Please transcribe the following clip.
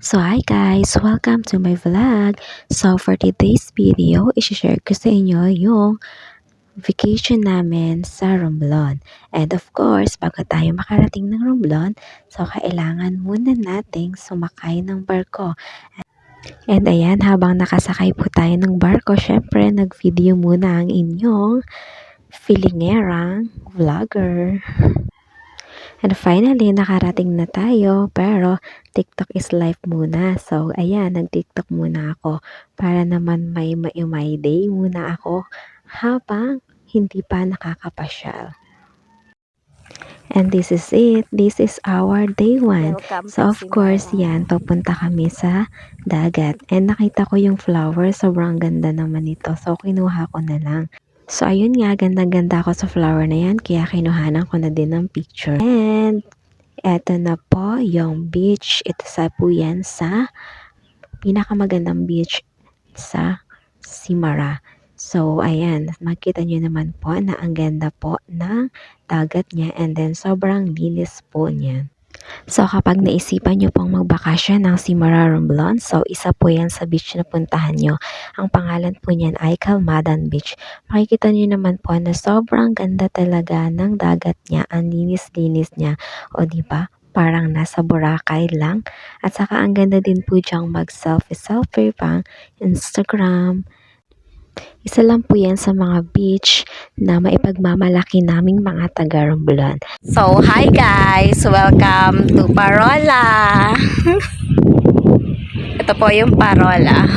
So hi guys, welcome to my vlog. So for today's video, i-share ko sa inyo yung vacation namin sa Romblon. And of course, bago tayo makarating ng Romblon, so kailangan muna nating sumakay ng barko. And ayan, habang nakasakay po tayo ng barko, syempre nag-video muna ang inyong feelingerang vlogger. And finally, nakarating na tayo, pero TikTok is life muna. So, ayan, nag-TikTok muna ako para naman may my day muna ako habang hindi pa nakakapasyal. And this is it. This is our day 1. So, of course, yan, papunta kami sa dagat. And nakita ko yung flower, sobrang ganda naman ito. So, kinuha ko na lang. So, ayun nga, ganda-ganda ako sa flower na yan, kaya kinuhanan ko na din ng picture. And, eto na po yung beach. Ito sa po yan sa pinakamagandang beach sa Simara. So, ayan, makita nyo naman po na ang ganda po ng dagat niya and then sobrang linis po niya. So, kapag naisipan nyo pong magbakasyon ng Simara Romblon, so isa po yan sa beach na puntahan nyo. Ang pangalan po niyan ay Calmadan Beach. Makikita nyo naman po na sobrang ganda talaga ng dagat niya. Ang linis-linis niya. O diba? Parang nasa Boracay lang. At saka ang ganda din po diyang mag-selfie-selfie pang Instagram. Isa lang po yan sa mga beach na maipagmamalaki naming mga taga-Romblon. So, hi guys! Welcome to Parola! Ito po yung Parola.